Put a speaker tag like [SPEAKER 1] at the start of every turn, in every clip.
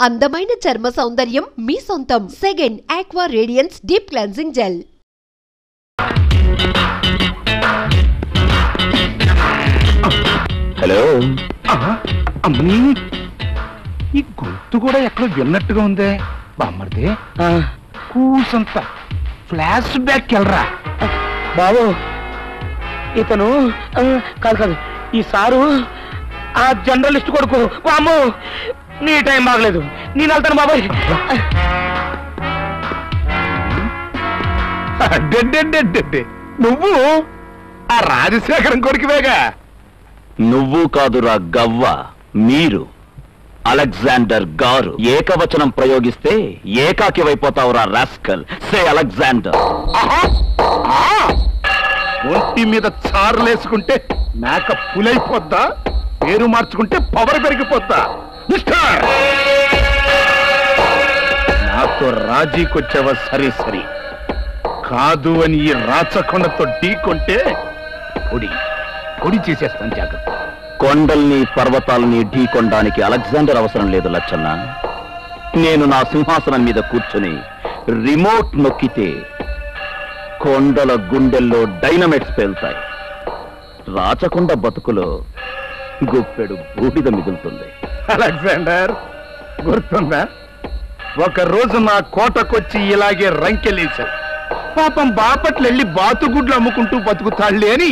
[SPEAKER 1] అందమైన చర్మ సౌందర్యం మీ సొంతం. Second aqua radiance deep cleansing gel.
[SPEAKER 2] Hello.
[SPEAKER 3] అమ్మని ఈ గొంతు కూడా ఎక్కడో విన్నట్టుగా ఉందే బామ్మర్ది. కూసంత ఫ్లాష్ బ్యాక్ వెళ్ళరా
[SPEAKER 4] బాబు. ఇతను కాదు కాదు ఈ సారు ఆ జర్నలిస్ట్ కొడుకు. బామ్ము నీ టైం బాగలేదు, నేను వెళ్తాను బాబాయ్.
[SPEAKER 3] నువ్వు ఆ రాజశేఖరం కొడుకువేగా?
[SPEAKER 2] నువ్వు కాదురా గవ్వ, మీరు. అలెగ్జాండర్ గారు. ఏకవచనం ప్రయోగిస్తే ఏకాకి వైపోతావురా రాస్కల్. సే అలెగ్జాండర్.
[SPEAKER 3] ఒంటి మీద చారులేసుకుంటే మేక పులైపోద్దా? పేరు మార్చుకుంటే పవర్ పెరిగిపోద్దా? మిస్టర్, నాతో రాజీకొచ్చావా? సరే సరే, కాదు అని ఈ రాచకొండతో ఢీకొంటే పొడి పొడి చేసేస్తాను, జాగ్రత్త.
[SPEAKER 2] కొండల్ని పర్వతాలని ఢీకొనడానికి అలెగ్జాండర్ అవసరం లేదు లచ్చన్న. నేను నా సింహాసనం మీద కూర్చుని రిమోట్ నొక్కితే కొండల గుండెల్లో డైనమైట్స్ పేలుతాయి. రాచకొండ బతుకులో గుప్పెడు బూడిద మిగులుతుంది.
[SPEAKER 3] అలెగ్జాండర్, గుర్తుందా? ఒక రోజు నా కోటకొచ్చి ఇలాగే రంకెలేశారు. పాపం బాపట్లు వెళ్ళి బాతుగుడ్లు అమ్ముకుంటూ బతుకుతాళ్లే అని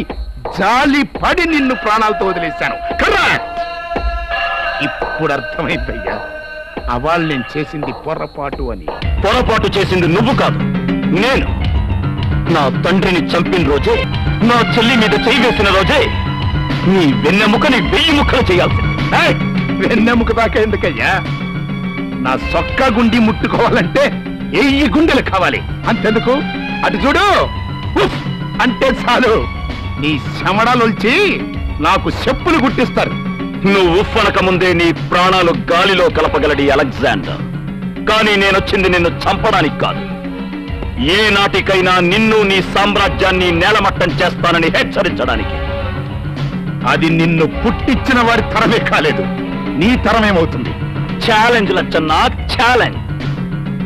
[SPEAKER 3] జాలి పడి నిన్ను ప్రాణాలతో వదిలేశాను. కరెక్ట్. ఇప్పుడు అర్థమైందయ్యా, అవాళ్ళు నేను చేసింది పొరపాటు అని.
[SPEAKER 2] పొరపాటు చేసింది నువ్వు కాదు, నేను. నా తండ్రిని చంపిన రోజే, నా చెల్లి మీద చేయి వేసిన రోజే నీ వెన్నెముకని 1000 ముక్కలు చేయాల్సింది.
[SPEAKER 3] వెన్నెముక దాకా ఎందుకయ్యా? నా సొక్క గుండి ముట్టుకోవాలంటే 1000 గుండెలు కావాలి. అంతెందుకు, అటు చూడు, ఉఫ్ అంటే చాలు నీ శమడాలొల్చి నాకు చెప్పులు గుట్టిస్తారు.
[SPEAKER 2] నువ్వు ఉఫ్ఫనక ముందే నీ ప్రాణాలు గాలిలో కలపగలడి అలెగ్జాండర్. కానీ నేనొచ్చింది నిన్ను చంపడానికి కాదు. ఏ నాటికైనా నిన్ను నీ సామ్రాజ్యాన్ని నేలమట్టం చేస్తానని హెచ్చరించడానికి.
[SPEAKER 3] అది నిన్ను పుట్టించిన వారి తరమే కాలేదు, నీ తరమేమవుతుంది.
[SPEAKER 2] Challenge Lachanna, challenge.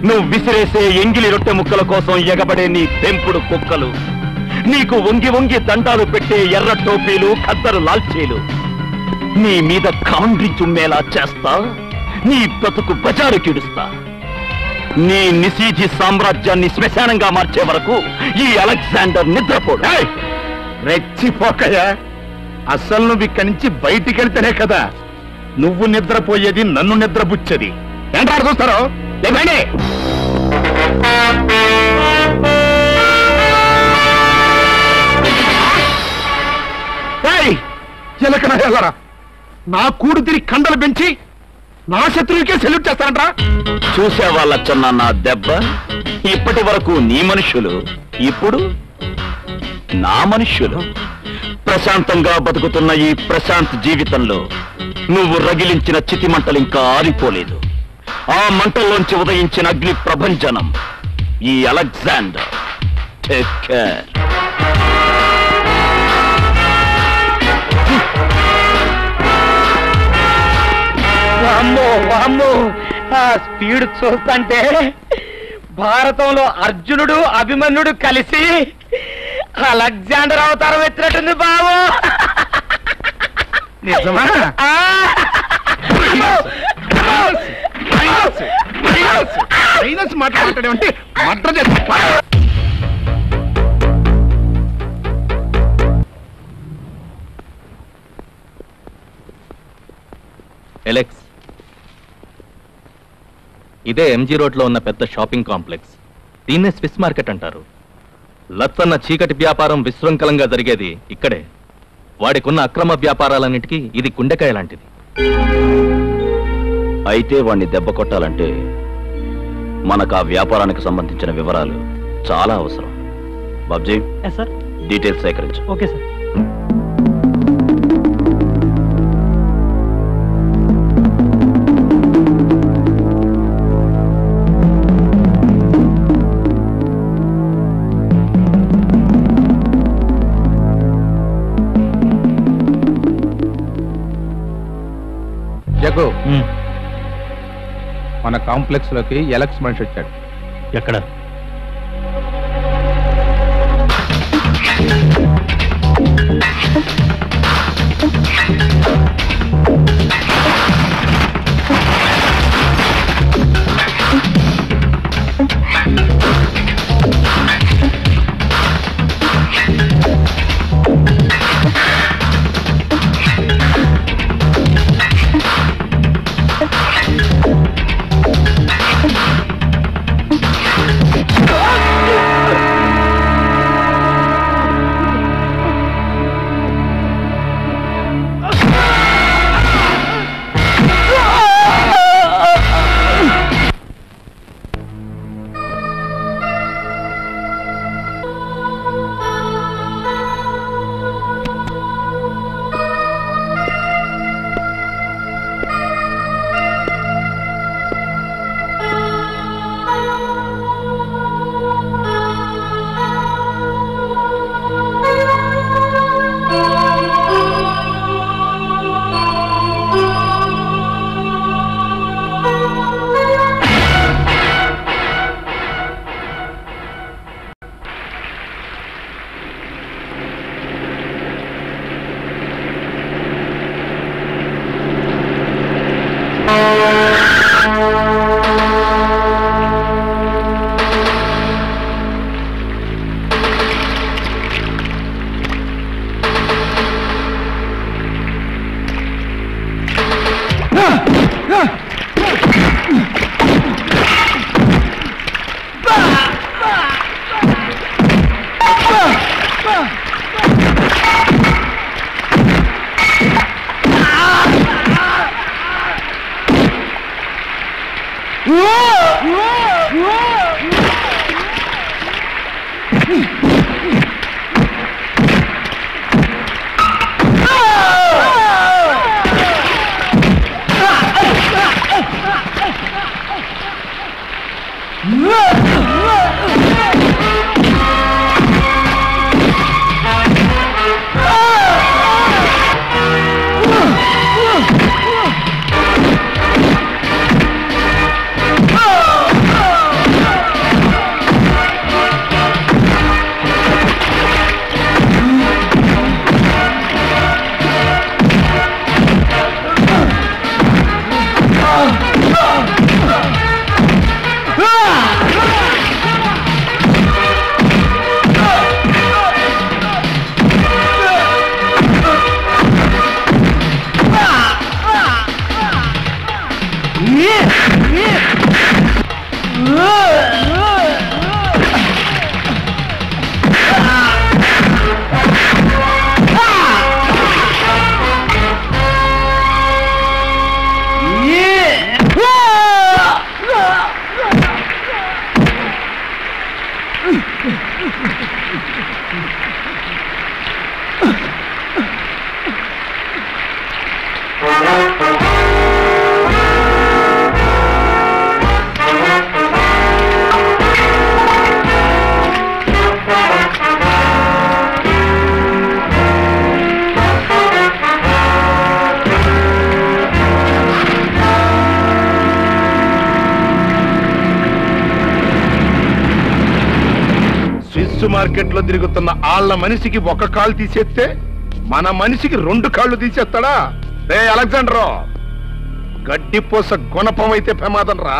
[SPEAKER 2] నువ్వు విసిరేసే ఎంగిలి రొట్టె ముక్కల కోసం ఎగబడే నీ పెంపుడు కుక్కలు, నీకు వంగి వంగి దండాలు పెట్టే ఎర్ర టోపీలు, ఖద్దరు లాల్చీలు నీ మీద కాండ్రి చుమ్మేలా చేస్తా. నీ బ్రతుకు బజారు కిడుస్తా. నీ నిశీధి సామ్రాజ్యాన్ని శ్మశానంగా మార్చే వరకు ఈ అలెగ్జాండర్ నిద్రపోడు.
[SPEAKER 3] రెచ్చిపోకయా, అసలు నువ్వు ఇక్కడి నుంచి బయటికి వెళ్తేనే కదా నువ్వు నిద్రపోయేది, నన్ను నిద్రపుచ్చేది. ఏంటారు చూస్తారో లేదండి. ఎలకనా ఎల్లరా, నా కూడు తిరిగి కండలు పెంచి నా శత్రువుకే సెల్యూట్ చేస్తానంటరా?
[SPEAKER 2] చూసేవా లచ్చన్న నా దెబ్బ? ఇప్పటి వరకు నీ మనుషులు, ఇప్పుడు నా మనుష్యులు. ప్రశాంతంగా బతుకుతున్న ఈ ప్రశాంత్ జీవితంలో నువ్వు రగిలించిన చితి మంటలు ఇంకా ఆరిపోలేదు. ఆ మంటల్లోంచి ఉదయించిన అగ్ని ప్రభంజనం ఈ అలెగ్జాండర్. Take care.
[SPEAKER 4] వామ్మో వామ్మో, ఆ స్పీడ్ చూస్తుంటే భారతంలో అర్జునుడు అభిమన్యుడు కలిసి అలెగ్జాండర్ అవతారం ఎత్తినట్టుంది బాబు.
[SPEAKER 3] నిజమా? మాట్లాడే మట్ర చేస్తా.
[SPEAKER 5] ఎలెక్స్, ఇదే ఎంజీ రోడ్లో ఉన్న పెద్ద షాపింగ్ కాంప్లెక్స్. దీన్నే స్విస్ మార్కెట్ అంటారు. లచ్చన్న చీకటి వ్యాపారం విశృంఖలంగా జరిగేది ఇక్కడే. వాడికున్న అక్రమ వ్యాపారాలన్నిటికీ ఇది కుండెకాయ లాంటిది.
[SPEAKER 2] అయితే వాణ్ణి దెబ్బ కొట్టాలంటే మనకు ఆ వ్యాపారానికి సంబంధించిన వివరాలు చాలా అవసరం. బాబ్జీ,
[SPEAKER 4] సార్,
[SPEAKER 2] డీటెయిల్స్ సేకరించు.
[SPEAKER 4] Okay sir.
[SPEAKER 3] జగ్గు,
[SPEAKER 6] మన కాంప్లెక్స్ లోకి ఎలక్స్ మనిషి వచ్చాడు.
[SPEAKER 5] ఎక్కడ?
[SPEAKER 3] మార్కెట్ లో తిరుగుతున్న ఆళ్ల మనిషికి ఒక కాళ్ళు తీసేస్తే మన మనిషికి 2 కాళ్ళు తీసేస్తాడా? రే అలెగ్జాండర్, గడ్డిపోస గుణపం అయితే ప్రమాదం రా.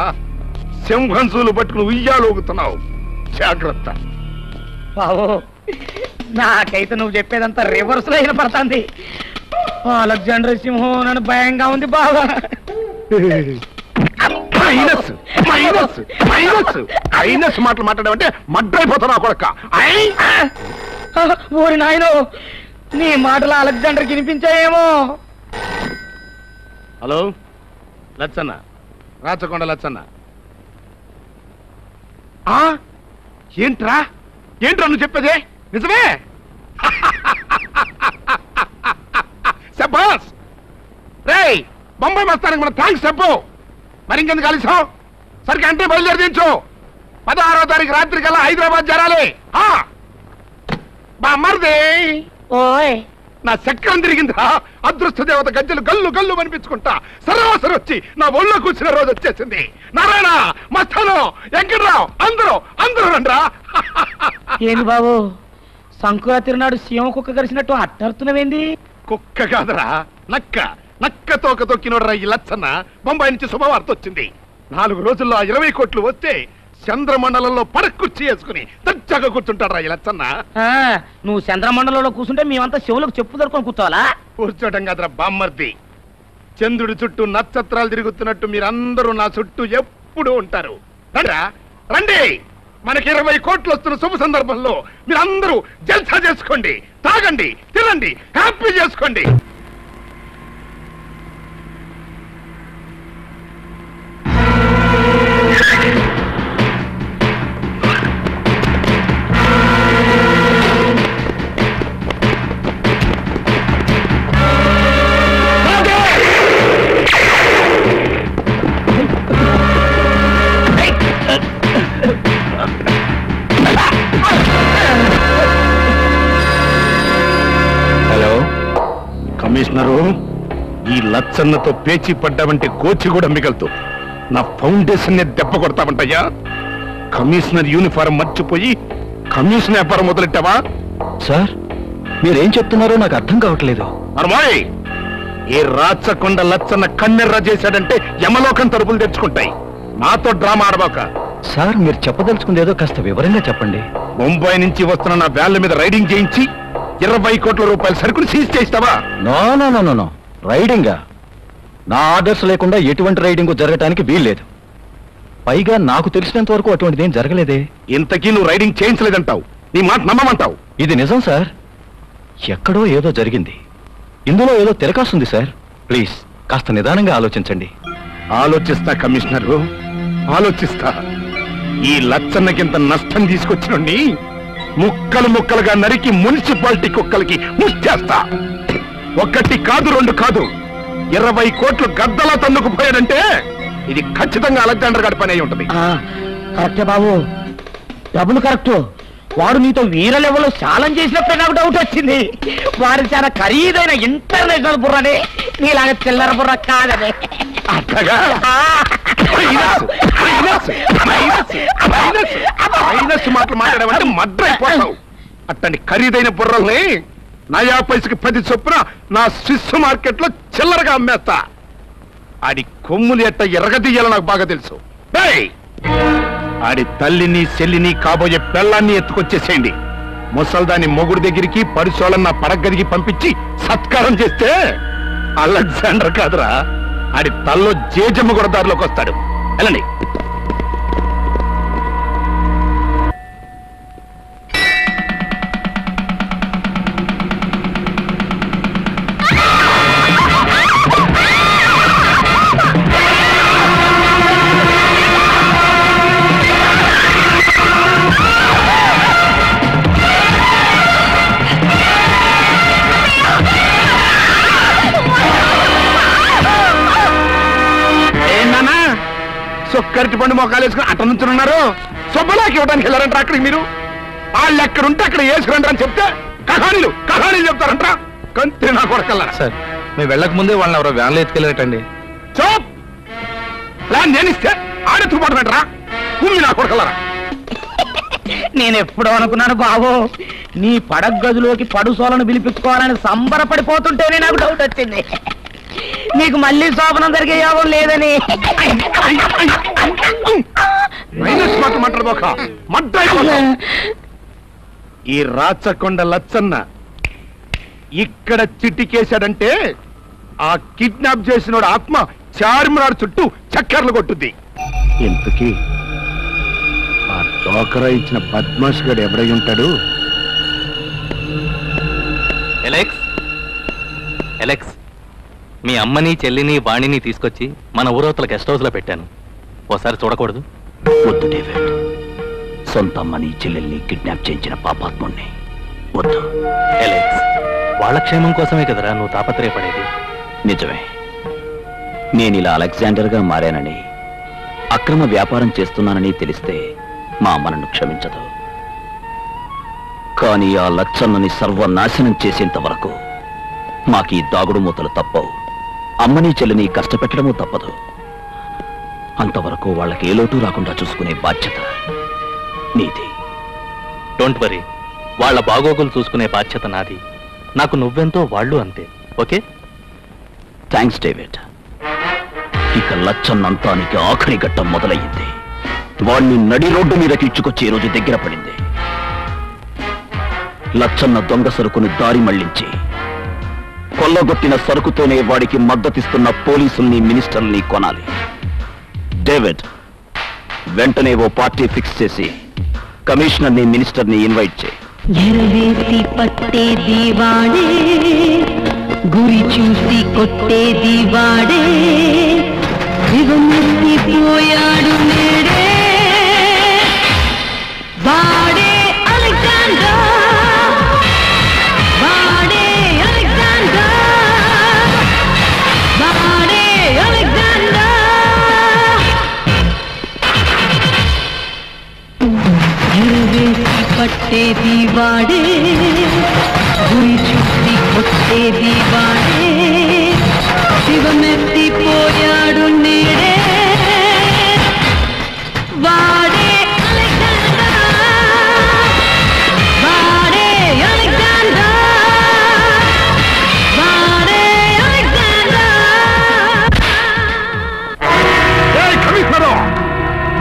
[SPEAKER 3] సింహంసులు పట్టుకుని ఉయ్యాలోగుతున్నావు, జాగ్రత్త.
[SPEAKER 4] బావో, నాకైతే నువ్వు చెప్పేదంతా రివర్స్ లో వినపడుతుంది. అలెగ్జాండర్ సింహం నన్ను భయంగా ఉంది బావా.
[SPEAKER 3] మైనస్ మైనస్ మైనస్ మైనస్ మాటలు మాట్లాడావంటే మడ్రైపోతున్నావు కొడక.
[SPEAKER 4] ఓరి నాయనో, నీ మాటలు అలెగ్జాండర్ వినిపించాయేమో.
[SPEAKER 3] హలో లచ్చన్న, రాచకొండ లచ్చన్న. ఏంట్రా ఏంట్రా నువ్వు చెప్పేదే నిజమే? శబాస్ రేయ్, బొంబాయి మస్తానికి మన థ్యాంక్స్ చెప్పు. మరి ఇంకెందుకు కలిసావు? సరిగ్గా అంటే బయలుదేరి దించు. 16వ తారీఖు రాత్రి కల్లా హైదరాబాద్ జరాలి. బా మరిది,
[SPEAKER 4] ఓయ్
[SPEAKER 3] నా చక్రం తిరిగిందిరా. అదృష్ట దేవత గజ్జలు గల్లు గల్లు అనిపించుకుంటా సరాసరి వచ్చి నా ఒళ్ళో కూర్చున్న రోజు వచ్చేసింది. నారాయణ, మస్తాను, వెంకట్రావు అందరూ అందరూ రండ్రా.
[SPEAKER 4] ఏంది బాబు సంక్రాంతి నాడు సీమ కుక్క కలిసినట్టు అట్టడుతున్నవేంది?
[SPEAKER 3] కుక్క కాదురా, నక్క. నక్క తోక తొక్కినోడ్రా ఈ లచ్చన్న. బొంబాయి నుంచి శుభవార్త వచ్చింది. 4 రోజుల్లో 20 కోట్లు వస్తే చంద్రమండలంలో పడకుర్చీ వేసుకుని దర్జాగా కూర్చుంటాడు రా ఈ లచ్చన్న.
[SPEAKER 4] నువ్వు చంద్రమండలంలో కూర్చుంటే మేమంతా చెవులకు చెప్పు దొరుకుని కూర్చోవాలా?
[SPEAKER 3] కూర్చోటం కదరా బామ్మర్ది. చంద్రుడి చుట్టూ నక్షత్రాలు తిరుగుతున్నట్టు మీరందరూ నా చుట్టూ ఎప్పుడూ ఉంటారు. రండి రండి, మనకి 20 కోట్లు వస్తున్న శుభ సందర్భంలో మీరందరూ జల్సా చేసుకోండి, తాగండి, తినండి, హ్యాపీ చేసుకోండి. కమిషనరు, ఈ లచ్చన్నతో పేచీ పడ్డావంటే కోచి కూడా మిగలుతూ నా ఫౌండేషన్ ని దెబ్బ కొడతావంటయ్యా. కమిషనర్ యూనిఫారం మర్చిపోయి కమిషన్ వ్యాపారం మొదలెట్టావా?
[SPEAKER 2] సార్, మీరేం చెప్తున్నారో నాకు అర్థం కావట్లేదు.
[SPEAKER 3] మరమాయ్, ఈ రాచకొండ లచ్చన్న కన్నెర్ర చేశాడంటే యమలోకం తలుపులు తెచ్చుకుంటాయి. నాతో డ్రామా ఆడబాక.
[SPEAKER 2] సార్, మీరు చెప్పదలుచుకుందేదో కాస్త వివరంగా చెప్పండి.
[SPEAKER 3] ముంబై నుంచి వస్తున్న నా వ్యాన్ల మీద రైడింగ్ చేయించి 20 కోట్ల రూపాయల సరుకులు సీజ్ చేస్తావా?
[SPEAKER 2] No no no no no, రైడింగా? నా ఆర్డర్స్ లేకుండా ఎటువంటి రైడింగ్ జరగటానికి వీల్లేదు. పైగా నాకు తెలిసినంత వరకు అటువంటిది ఏం జరగలేదే.
[SPEAKER 3] ఇంతకీ నువ్వు రైడింగ్ చేయించలేదంటావు, నీ మాట నమ్మమంటావు?
[SPEAKER 2] ఇది నిజం సార్. ఎక్కడో ఏదో జరిగింది. ఇందులో ఏదో తిరకాస్తుంది సార్. ప్లీజ్ కాస్త నిదానంగా ఆలోచించండి.
[SPEAKER 3] ఆలోచిస్తా కమిషనరు, ఆలోచిస్తా. ఈ లచ్చన్నకింత నష్టం తీసుకొచ్చినండి ముక్కలు ముక్కలుగా నరికి మున్సిపాలిటీ కుక్కలకి ముచ్చేస్తా. 1 కాదు 2 కాదు, 20 కోట్లు గద్దలా తన్నుకుపోయాడంటే ఇది ఖచ్చితంగా అలెగ్జాండర్ గారి పని అయి ఉంటుంది.
[SPEAKER 4] కరెక్టే బాబు, డబ్బులు కరెక్ట్. వాడు నీతో వీర లెవెల్లో ఛాలెంజ్ చేసినప్పుడు నాకు డౌట్ వచ్చింది. వారి చాలా ఖరీదైన ఇంటర్నేషనల్ బుర్రనే, నీలాగా చిల్లర బుర్ర కాదని.
[SPEAKER 3] అట్టగా మాటలు మాట్లాడమంటే మడ్రైపోతావు. అట్టని ఖరీదైన బుర్రల్ని నయా పైసకి 10 చొప్పున నా స్విస్ మార్కెట్ లో చిల్లరగా అమ్మేస్తా. ఆడి కొమ్ములు ఎట్ట ఎరగదీయాలో నాకు బాగా తెలుసు. ఆడి తల్లిని చెల్లిని కాబోయే పెళ్ళాన్ని ఎత్తుకొచ్చేసేయండి. ముసల్దాని మొగుడు దగ్గరికి పరిసోళన్న పడగదికి పంపించి సత్కారం చేస్తే అలెగ్జాండర్ కాదురా, ఆడి తల్లో జేజమ్మ కూడా దారిలోకి వస్తాడు. వెళ్ళండి. సొక్కరికి పండు మొక్కలు వేసుకుని అట్ట నుంచున్నారు. సొబ్బలాకి ఇవ్వడానికి వెళ్ళారంటారా అక్కడికి? మీరు వాళ్ళు ఎక్కడుంటే అక్కడ వేసుకురంటారు అని చెప్తే కహానీలు చెప్తారంటారా? కంతే నా కొడకల్లారా.
[SPEAKER 6] సార్, మేము వెళ్ళక ముందే వాళ్ళని ఎవరో వ్యాన్లో ఎత్తుకెళ్ళారటండి.
[SPEAKER 3] Chop, plan నేనిస్తే ఆడెత్తుకుపోవటమేంటరా? కుమ్మి నా కొడకల్లారా.
[SPEAKER 4] నేను ఎప్పుడో అనుకున్నాను బాబు, నీ పడగ గదిలోకి పడుసోలను పిలిపించుకోవాలని సంబరపడిపోతుంటేనే నాకు డౌట్ వచ్చింది. నీకు మళ్ళీ శోభనం జరిగే యోగం లేదని.
[SPEAKER 3] ఈ రాచకొండ లచ్చన్న ఇక్కడ చిట్టికేశాడంటే ఆ కిడ్నాప్ చేసిన ఆత్మ చార్మినార్ చుట్టూ చక్కర్లు కొట్టుద్ది. ఇంతకీ ఆ డోకరా ఇచ్చిన బద్మాష్ గడు ఎవరై ఉంటాడు?
[SPEAKER 5] ఎలెక్స్, మీ అమ్మని చెల్లిని వాణిని తీసుకొచ్చి మన ఊరవతల గెస్ట్ హౌస్ లో పెట్టాను. ఓసారి చూడకూడదు?
[SPEAKER 2] వద్దు డేవిడ్, సొంత అమ్మని చెల్లెల్ని కిడ్నాప్ చేయించిన పాపాత్ముణ్ణి వద్దు.
[SPEAKER 5] ఎలెక్స్, వాళ్ళ క్షేమం కోసమే కదరా నువ్వు తాపత్రయపడేది.
[SPEAKER 2] నిజమే, నేనిలా అలెగ్జాండర్గా మారానని, అక్రమ వ్యాపారం చేస్తున్నానని తెలిస్తే మా అమ్మ నన్ను క్షమించదు. కానీ ఆ లచ్చన్నని సర్వనాశనం చేసేంత వరకు మాకీ దాగుడు మూతలు తప్పవు. అమ్మని చెల్లిని కష్టపెట్టడమూ తప్పదు. అంతవరకు వాళ్ళకి ఏ లోటు రాకుండా చూసుకునే బాధ్యత నీది.
[SPEAKER 5] డోంట్ వరీ, వాళ్ళ బాగోగులు చూసుకునే బాధ్యత నాది. నాకు నువ్వెంతో వాళ్ళు అంతే. ఓకే?
[SPEAKER 2] Thanks David. ఇక లచ్చన్నంతానికి ఆఖరి ఘట్టం మొదలయ్యింది. వాణ్ణి నడి రోడ్డు మీదకి ఇచ్చుకొచ్చే రోజు దగ్గర పడింది. లచ్చన్న దొంగ సరుకును దారి మళ్లించి కొల్లగొట్టిన సరుకుతోనే వాడికి మద్దతిస్తున్న పోలీసుల్ని, మినిస్టర్ని కొనాలి. డేవిడ్, వెంటనే ఓ పార్టీ ఫిక్స్ చేసి కమిషనర్ని, మినిస్టర్ని ఇన్వైట్ చేయి.
[SPEAKER 7] ఎరవేసి పట్టేది వాడే, గురి చూసి కొట్టేది వాడే, పోయాడు నేడే వాడే అలెగ్జాండర్, వాడే అలెగ్జాండర్, వాడే అలెగ్జాండర్. ఎరవేసి పట్టేది వాడే, గురి చూసి కొట్టేది వాడే, శివమెత్తిపోయాడు నేడే వాడే అలెగ్జాండర్, వాడే అలెగ్జాండర్, వాడే అలెగ్జాండర్.
[SPEAKER 3] కమిషనరు,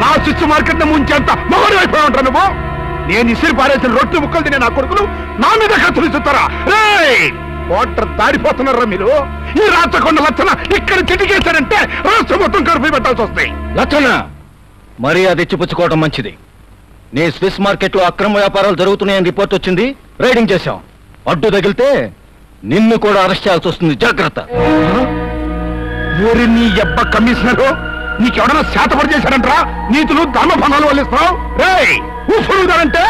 [SPEAKER 3] నా శిశు మార్కెట్ ముంచేంత మొహరు అయిపోయి ఉంటా నువ్వు. నేను ఇసిరి పారేసిన రొట్టె ముక్కలు తినే నా కొడుకులు నా మీద కత్తులు ఇస్తారా? వాటర్ దారిపోతున్నారా మీరు? ఈ రాచకొండ లచ్చన ఇక్కడ చిటికేశారంటే రాష్ట్రం మొత్తం కరుపు పెట్టాల్సి వస్తాయి.
[SPEAKER 2] లచ్చన్న, మరీ అది ఇచ్చిపుచ్చుకోవడం మంచిది. నీ స్విస్ మార్కెట్ లో అక్రమ వ్యాపారాలు జరుగుతున్నాయని రిపోర్ట్ వచ్చింది. రైడింగ్ చేశాం. అడ్డు తగిలితే నిన్ను కూడా అరెస్ట్ చేయాల్సి వస్తుంది. జాగ్రత్త.
[SPEAKER 3] ఊరి నీ ఎబ్బ కమిషనరు, నీకెవడన్నా శాతపడి చేశారంటరా? నీతులు ధర్మఫలాలు వల్లిస్తున్నావు. ఊఫుడుదారంటే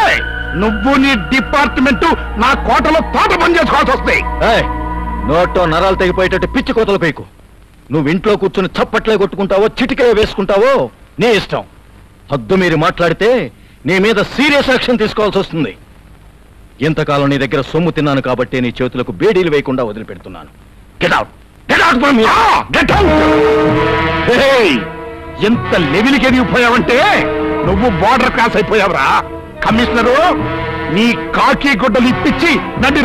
[SPEAKER 3] నువ్వు నీ డిపార్ట్మెంట్ నా కోటలో తోట పని చేసుకోవాల్సి వస్తాయి.
[SPEAKER 2] నోట్లో నరాలు తెగిపోయేటట్టు పిచ్చి కోతలు పైకు. నువ్వు ఇంట్లో కూర్చుని చప్పట్లే కొట్టుకుంటావో, చిటికే వేసుకుంటావో నీ ఇష్టం. హద్దు మీరు మాట్లాడితే నీ మీద సీరియస్ యాక్షన్ తీసుకోవాల్సి వస్తుంది. ఇంతకాలం నీ దగ్గర సొమ్ము తిన్నాను కాబట్టి నీ చేతులకు బేడీలు వేయకుండా వదిలిపెడుతున్నాను.
[SPEAKER 3] Get out, get out from here, get out. ఎంత లెవెల్కి ఎదిగిపోయావంటే నువ్వు బోర్డర్ క్రాస్ అయిపోయావురా. కమిషనరు, నీ కాకి గుడ్డలు ఇప్పించి నన్ను